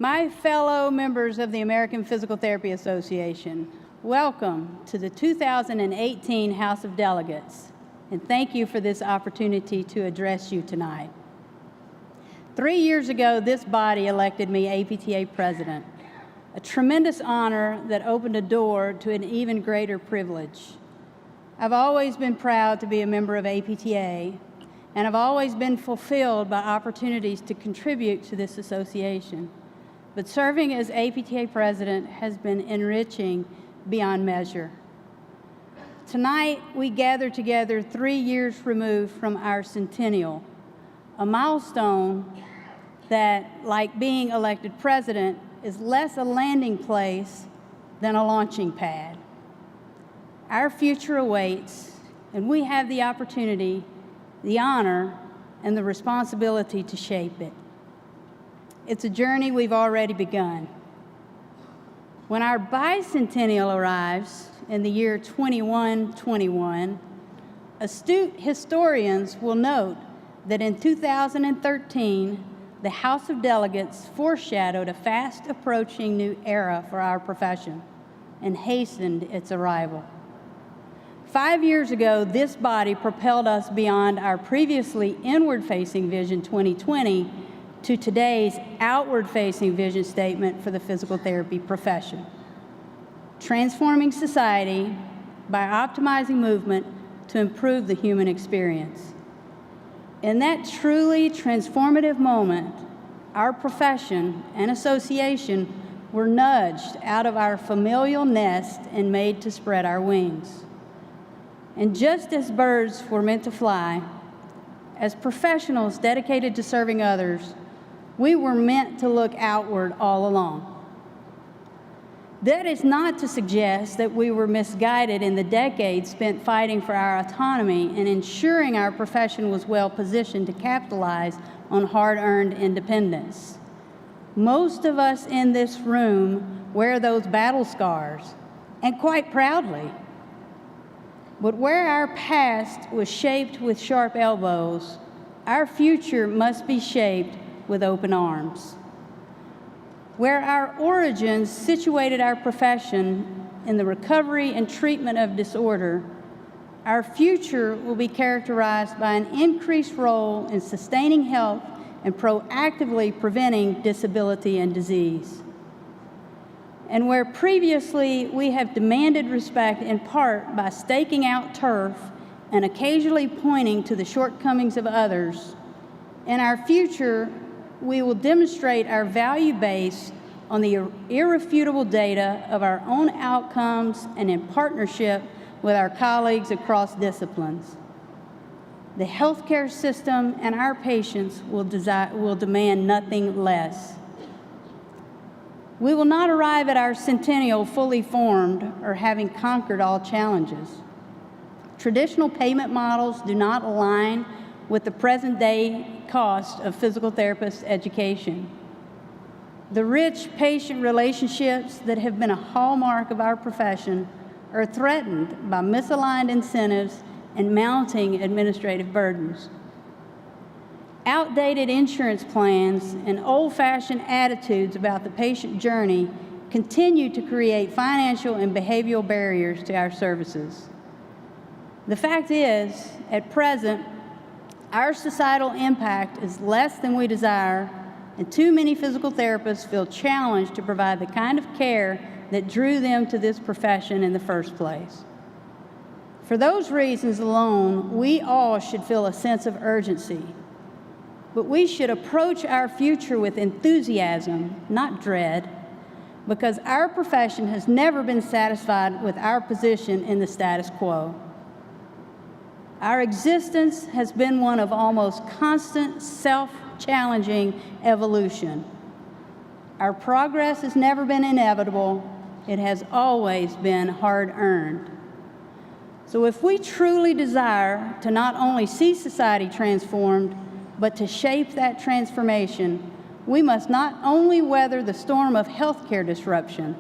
My fellow members of the American Physical Therapy Association, welcome to the 2018 House of Delegates, and thank you for this opportunity to address you tonight. 3 years ago, this body elected me APTA president, a tremendous honor that opened a door to an even greater privilege. I've always been proud to be a member of APTA, and I've always been fulfilled by opportunities to contribute to this association. But serving as APTA president has been enriching beyond measure. Tonight, we gather together 3 years removed from our centennial, a milestone that, like being elected president, is less a landing place than a launching pad. Our future awaits, and we have the opportunity, the honor, and the responsibility to shape it. It's a journey we've already begun. When our bicentennial arrives in the year 2121, astute historians will note that in 2013, the House of Delegates foreshadowed a fast-approaching new era for our profession and hastened its arrival. 5 years ago, this body propelled us beyond our previously inward-facing Vision 2020 to today's outward-facing vision statement for the physical therapy profession, transforming society by optimizing movement to improve the human experience. In that truly transformative moment, our profession and association were nudged out of our familial nest and made to spread our wings. And just as birds were meant to fly, as professionals dedicated to serving others, we were meant to look outward all along. That is not to suggest that we were misguided in the decades spent fighting for our autonomy and ensuring our profession was well positioned to capitalize on hard-earned independence. Most of us in this room wear those battle scars, and quite proudly. But where our past was shaped with sharp elbows, our future must be shaped with open arms. Where our origins situated our profession in the recovery and treatment of disorder, our future will be characterized by an increased role in sustaining health and proactively preventing disability and disease. And where previously we have demanded respect in part by staking out turf and occasionally pointing to the shortcomings of others, in our future, we will demonstrate our value base on the irrefutable data of our own outcomes and in partnership with our colleagues across disciplines. The healthcare system and our patients will demand nothing less. We will not arrive at our centennial fully formed or having conquered all challenges. Traditional payment models do not align with the present-day cost of physical therapist education. The rich patient relationships that have been a hallmark of our profession are threatened by misaligned incentives and mounting administrative burdens. Outdated insurance plans and old-fashioned attitudes about the patient journey continue to create financial and behavioral barriers to our services. The fact is, at present, our societal impact is less than we desire, and too many physical therapists feel challenged to provide the kind of care that drew them to this profession in the first place. For those reasons alone, we all should feel a sense of urgency, but we should approach our future with enthusiasm, not dread, because our profession has never been satisfied with our position in the status quo. Our existence has been one of almost constant self-challenging evolution. Our progress has never been inevitable. It has always been hard-earned. So if we truly desire to not only see society transformed, but to shape that transformation, we must not only weather the storm of healthcare disruption.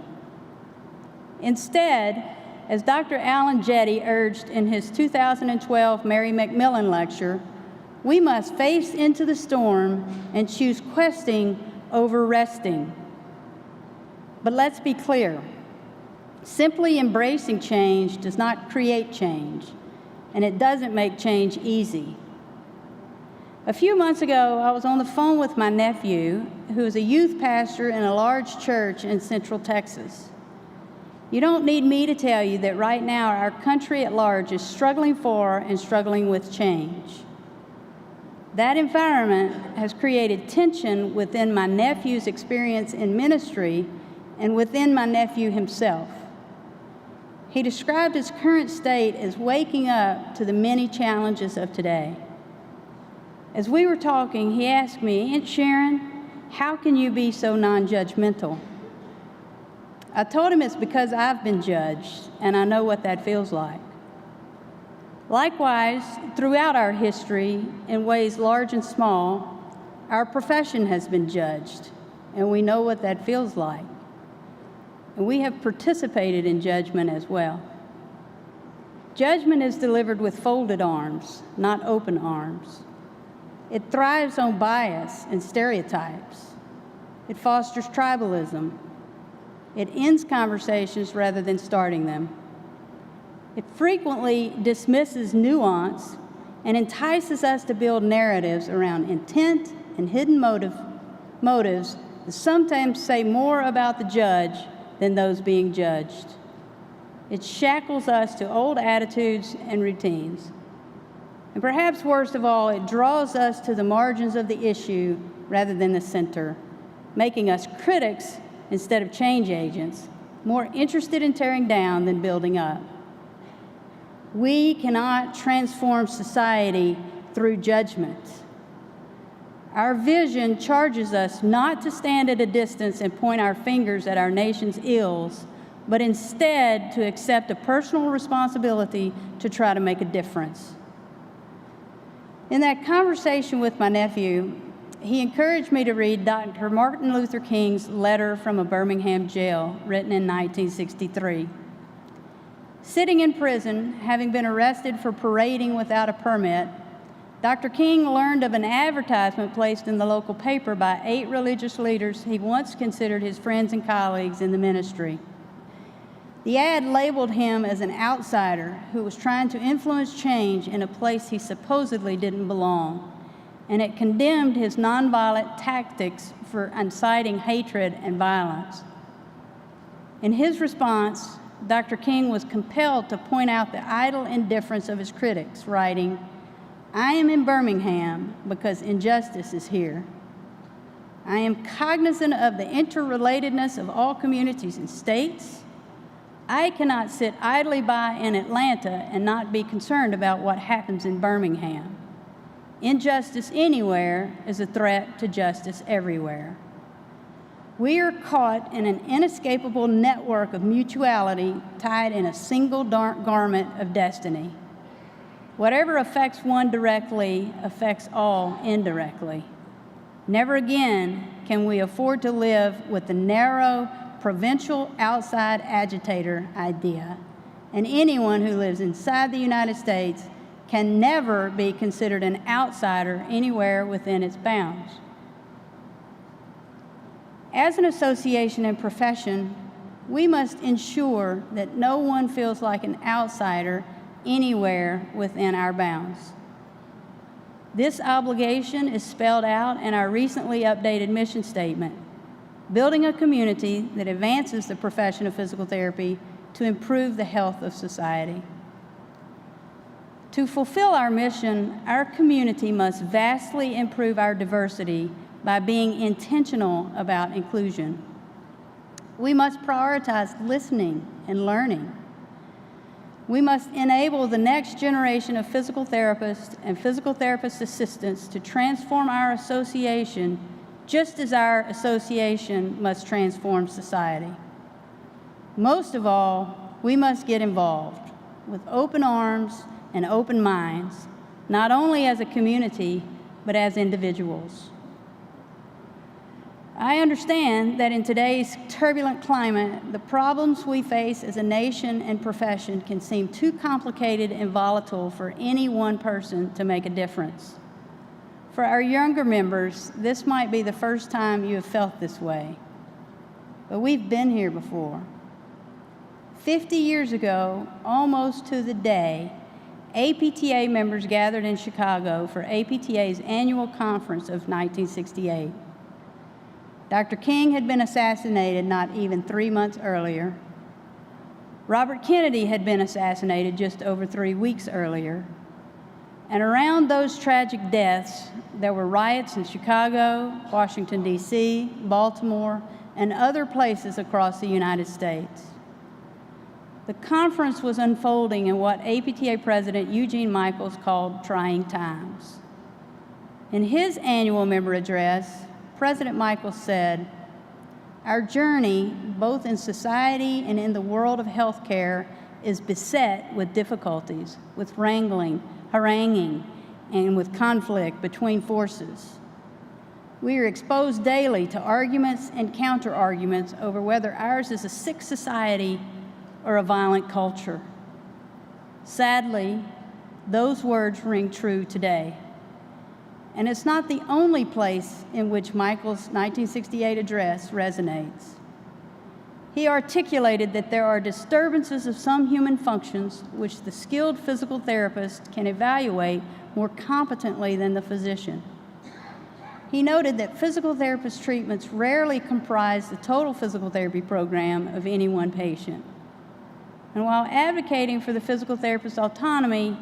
Instead, as Dr. Alan Jetty urged in his 2012 Mary McMillan lecture, we must face into the storm and choose questing over resting, But let's be clear. Simply embracing change does not create change, and it doesn't make change easy. A few months ago, I was on the phone with my nephew, who is a youth pastor in a large church in Central Texas. You don't need me to tell you that right now our country at large is struggling for and struggling with change. That environment has created tension within my nephew's experience in ministry and within my nephew himself. He described his current state as waking up to the many challenges of today. As we were talking, he asked me, "Aunt Sharon, how can you be so non-judgmental?" I told him it's because I've been judged, and I know what that feels like. Likewise, throughout our history, in ways large and small, our profession has been judged, and we know what that feels like. And we have participated in judgment as well. Judgment is delivered with folded arms, not open arms. It thrives on bias and stereotypes. It fosters tribalism. It ends conversations rather than starting them. It frequently dismisses nuance and entices us to build narratives around intent and hidden motives that sometimes say more about the judge than those being judged. It shackles us to old attitudes and routines. And perhaps worst of all, it draws us to the margins of the issue rather than the center, making us critics instead of change agents, more interested in tearing down than building up. We cannot transform society through judgment. Our vision charges us not to stand at a distance and point our fingers at our nation's ills, but instead to accept a personal responsibility to try to make a difference. In that conversation with my nephew, he encouraged me to read Dr. Martin Luther King's letter from a Birmingham jail, written in 1963. Sitting in prison, having been arrested for parading without a permit, Dr. King learned of an advertisement placed in the local paper by 8 religious leaders he once considered his friends and colleagues in the ministry. The ad labeled him as an outsider who was trying to influence change in a place he supposedly didn't belong, and it condemned his nonviolent tactics for inciting hatred and violence. In his response, Dr. King was compelled to point out the idle indifference of his critics, writing, "I am in Birmingham because injustice is here. I am cognizant of the interrelatedness of all communities and states. I cannot sit idly by in Atlanta and not be concerned about what happens in Birmingham. Injustice anywhere is a threat to justice everywhere. We are caught in an inescapable network of mutuality tied in a single garment of destiny. Whatever affects one directly affects all indirectly. Never again can we afford to live with the narrow, provincial outside agitator idea, and anyone who lives inside the United States can never be considered an outsider anywhere within its bounds." As an association and profession, we must ensure that no one feels like an outsider anywhere within our bounds. This obligation is spelled out in our recently updated mission statement, building a community that advances the profession of physical therapy to improve the health of society. To fulfill our mission, our community must vastly improve our diversity by being intentional about inclusion. We must prioritize listening and learning. We must enable the next generation of physical therapists and physical therapist assistants to transform our association just as our association must transform society. Most of all, we must get involved with open arms and open minds, not only as a community, but as individuals. I understand that in today's turbulent climate, the problems we face as a nation and profession can seem too complicated and volatile for any one person to make a difference. For our younger members, this might be the first time you have felt this way. but we've been here before. 50 years ago, almost to the day, APTA members gathered in Chicago for APTA's annual conference of 1968. Dr. King had been assassinated not even 3 months earlier. Robert Kennedy had been assassinated just over 3 weeks earlier. And around those tragic deaths, there were riots in Chicago, Washington, D.C., Baltimore, and other places across the United States. The conference was unfolding in what APTA President Eugene Michaels called trying times. In his annual member address, President Michaels said, "Our journey, both in society and in the world of healthcare, is beset with difficulties, with wrangling, haranguing, and with conflict between forces. We are exposed daily to arguments and counter-arguments over whether ours is a sick society or a violent culture." Sadly, those words ring true today. And it's not the only place in which Michael's 1968 address resonates. He articulated that there are disturbances of some human functions which the skilled physical therapist can evaluate more competently than the physician. He noted that physical therapist treatments rarely comprise the total physical therapy program of any one patient. And while advocating for the physical therapist's autonomy,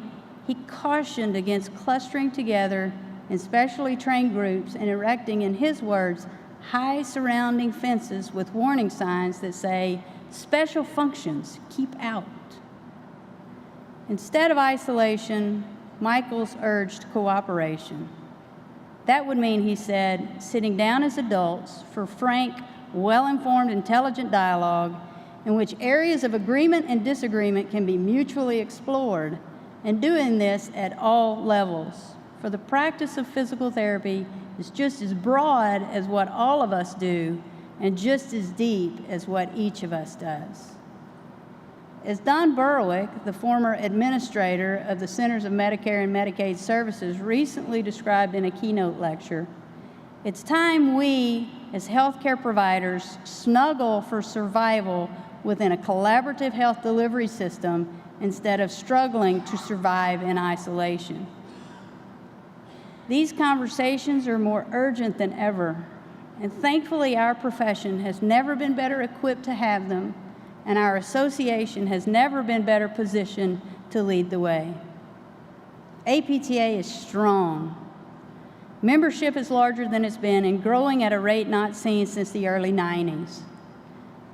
he cautioned against clustering together in specially trained groups and erecting, in his words, high surrounding fences with warning signs that say, "Special functions, keep out." Instead of isolation, Michaels urged cooperation. That would mean, he said, sitting down as adults for frank, well-informed, intelligent dialogue in which areas of agreement and disagreement can be mutually explored, and doing this at all levels. For the practice of physical therapy is just as broad as what all of us do and just as deep as what each of us does. As Don Berwick, the former administrator of the Centers of Medicare and Medicaid Services, recently described in a keynote lecture, it's time we, as healthcare providers, snuggle for survival within a collaborative health delivery system instead of struggling to survive in isolation. These conversations are more urgent than ever, and thankfully our profession has never been better equipped to have them, and our association has never been better positioned to lead the way. APTA is strong. Membership is larger than it's been and growing at a rate not seen since the early 90s.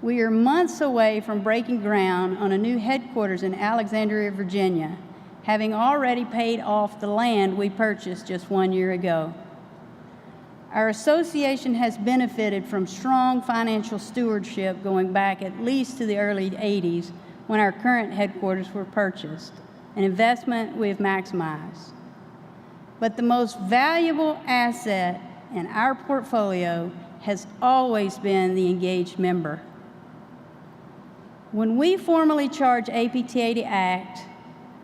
We are months away from breaking ground on a new headquarters in Alexandria, Virginia, having already paid off the land we purchased just 1 year ago. Our association has benefited from strong financial stewardship going back at least to the early 80s when our current headquarters were purchased, an investment we have maximized. But the most valuable asset in our portfolio has always been the engaged member. When we formally charge APTA to act,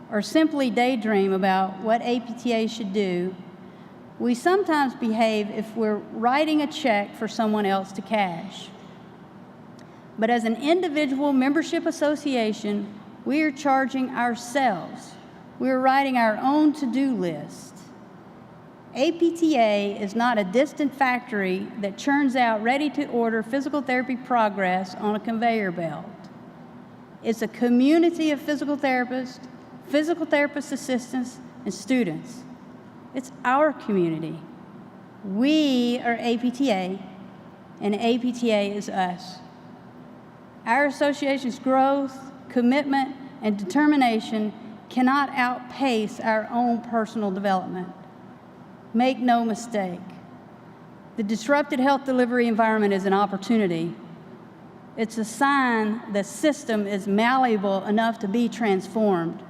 or simply daydream about what APTA should do, we sometimes behave if we're writing a check for someone else to cash. But as an individual membership association, we are charging ourselves. We are writing our own to-do list. APTA is not a distant factory that churns out ready-to-order physical therapy progress on a conveyor belt. It's a community of physical therapists, physical therapist assistants, and students. It's our community. We are APTA, and APTA is us. Our association's growth, commitment, and determination cannot outpace our own personal development. Make no mistake, the disrupted health delivery environment is an opportunity. It's a sign the system is malleable enough to be transformed.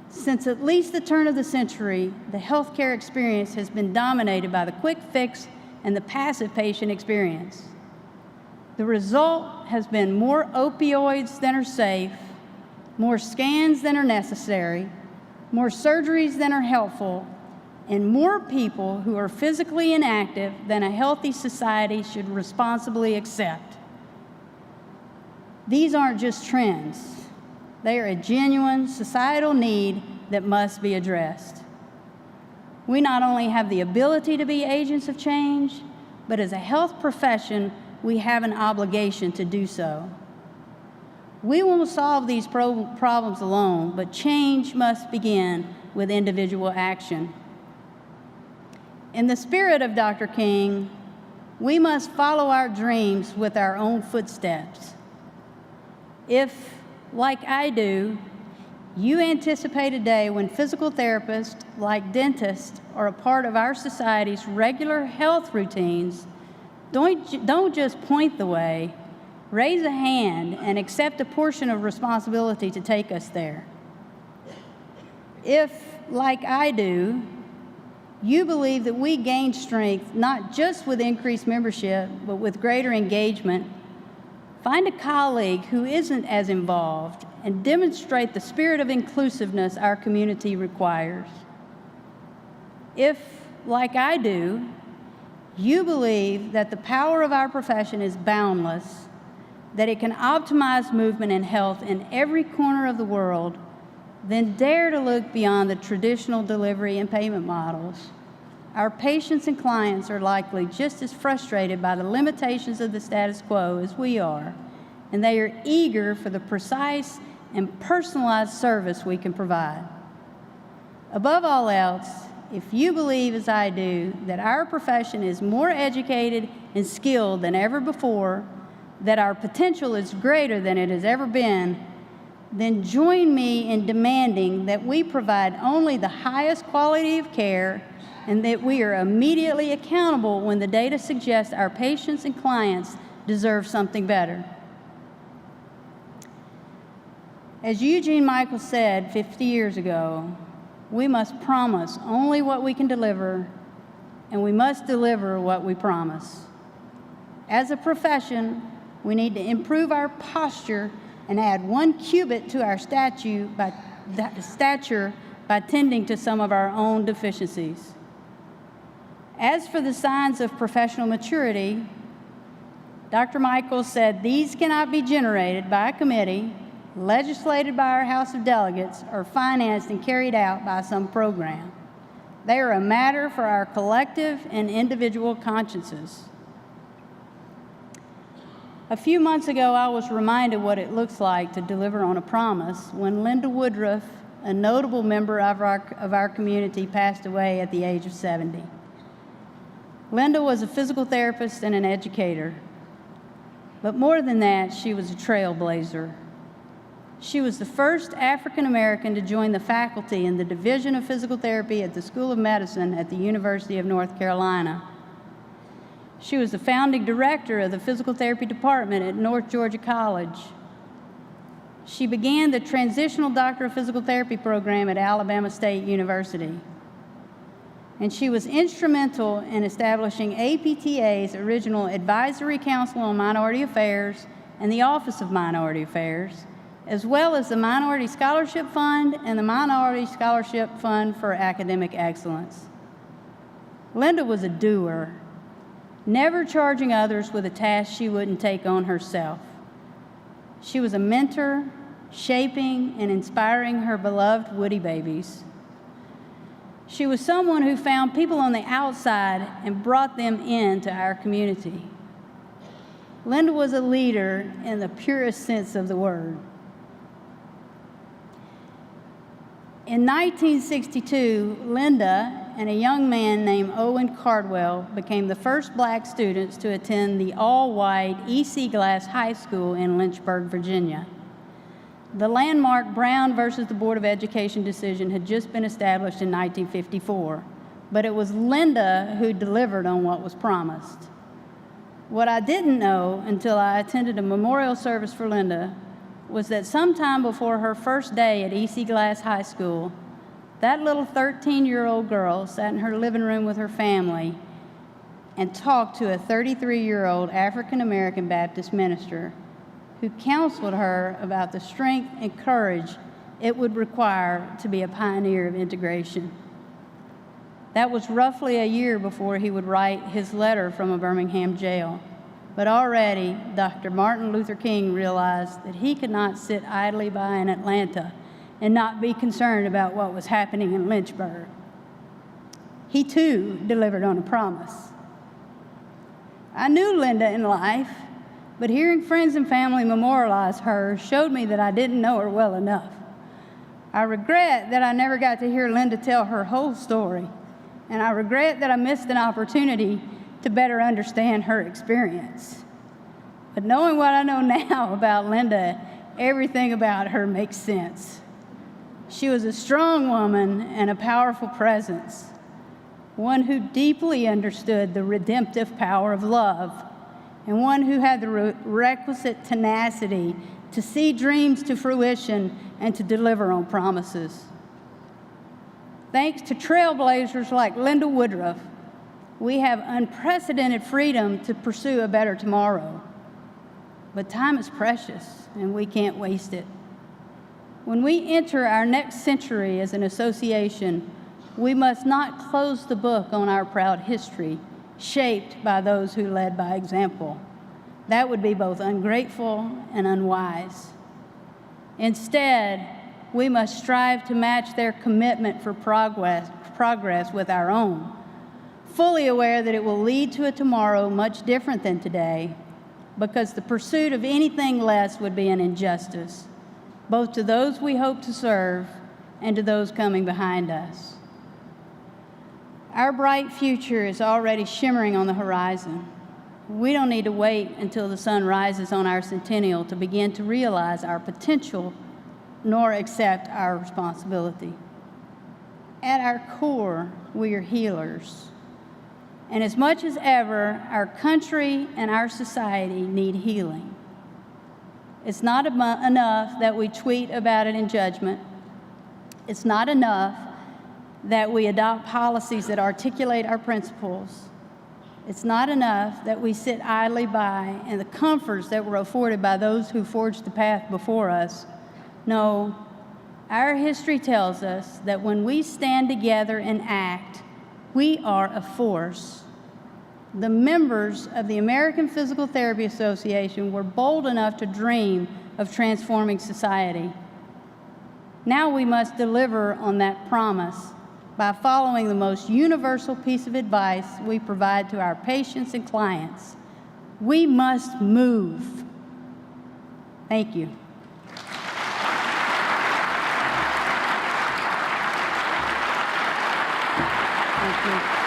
Since at least the turn of the century, the healthcare experience has been dominated by the quick fix and the passive patient experience. The result has been more opioids than are safe, more scans than are necessary, more surgeries than are helpful, and more people who are physically inactive than a healthy society should responsibly accept. These aren't just trends. They are a genuine societal need that must be addressed. We not only have the ability to be agents of change, but as a health profession, we have an obligation to do so. We won't solve these problems alone, but change must begin with individual action. In the spirit of Dr. King, we must follow our dreams with our own footsteps. If, like I do, you anticipate a day when physical therapists, like dentists, are a part of our society's regular health routines, don't just point the way, raise a hand and accept a portion of responsibility to take us there. If, like I do, you believe that we gain strength not just with increased membership, but with greater engagement, find a colleague who isn't as involved and demonstrate the spirit of inclusiveness our community requires. If, like I do, you believe that the power of our profession is boundless, that it can optimize movement and health in every corner of the world, then dare to look beyond the traditional delivery and payment models. Our patients and clients are likely just as frustrated by the limitations of the status quo as we are, and they are eager for the precise and personalized service we can provide. Above all else, if you believe, as I do, that our profession is more educated and skilled than ever before, that our potential is greater than it has ever been, then join me in demanding that we provide only the highest quality of care and that we are immediately accountable when the data suggests our patients and clients deserve something better. As Eugene Michael said 50 years ago, we must promise only what we can deliver, and we must deliver what we promise. As a profession, we need to improve our posture and add 1 cubit to our stature by tending to some of our own deficiencies. As for the signs of professional maturity, Dr. Michaels said these cannot be generated by a committee, legislated by our House of Delegates, or financed and carried out by some program. They are a matter for our collective and individual consciences. A few months ago, I was reminded what it looks like to deliver on a promise when Linda Woodruff, a notable member of our community, passed away at the age of 70. Linda was a physical therapist and an educator, but more than that, she was a trailblazer. She was the first African American to join the faculty in the Division of Physical Therapy at the School of Medicine at the University of North Carolina. She was the founding director of the Physical Therapy Department at North Georgia College. She began the Transitional Doctor of Physical Therapy program at Alabama State University. And she was instrumental in establishing APTA's original Advisory Council on Minority Affairs and the Office of Minority Affairs, as well as the Minority Scholarship Fund and the Minority Scholarship Fund for Academic Excellence. Linda was a doer, never charging others with a task she wouldn't take on herself. She was a mentor, shaping and inspiring her beloved Woody babies. She was someone who found people on the outside and brought them into our community. Linda was a leader in the purest sense of the word. In 1962, Linda and a young man named Owen Cardwell became the first Black students to attend the all-white E.C. Glass High School in Lynchburg, Virginia. The landmark Brown versus the Board of Education decision had just been established in 1954, but it was Linda who delivered on what was promised. What I didn't know until I attended a memorial service for Linda was that sometime before her first day at E.C. Glass High School, that little 13-year-old girl sat in her living room with her family and talked to a 33-year-old African-American Baptist minister who counseled her about the strength and courage it would require to be a pioneer of integration. That was roughly a year before he would write his letter from a Birmingham jail. But already, Dr. Martin Luther King realized that he could not sit idly by in Atlanta and not be concerned about what was happening in Lynchburg. He too delivered on a promise. I knew Linda in life, but hearing friends and family memorialize her showed me that I didn't know her well enough. I regret that I never got to hear Linda tell her whole story, and I regret that I missed an opportunity to better understand her experience. But knowing what I know now about Linda, everything about her makes sense. She was a strong woman and a powerful presence, one who deeply understood the redemptive power of love, and one who had the requisite tenacity to see dreams to fruition and to deliver on promises. Thanks to trailblazers like Linda Woodruff, we have unprecedented freedom to pursue a better tomorrow. But time is precious, and we can't waste it. When we enter our next century as an association, we must not close the book on our proud history, shaped by those who led by example. That would be both ungrateful and unwise. Instead, we must strive to match their commitment for progress with our own, fully aware that it will lead to a tomorrow much different than today, because the pursuit of anything less would be an injustice, both to those we hope to serve and to those coming behind us. Our bright future is already shimmering on the horizon. We don't need to wait until the sun rises on our centennial to begin to realize our potential, nor accept our responsibility. At our core, we are healers. And as much as ever, our country and our society need healing. It's not enough that we tweet about it in judgment. It's not enough that we adopt policies that articulate our principles. It's not enough that we sit idly by in the comforts that were afforded by those who forged the path before us. No, our history tells us that when we stand together and act, we are a force. The members of the American Physical Therapy Association were bold enough to dream of transforming society. Now we must deliver on that promise by following the most universal piece of advice we provide to our patients and clients. We must move. Thank you. Thank you.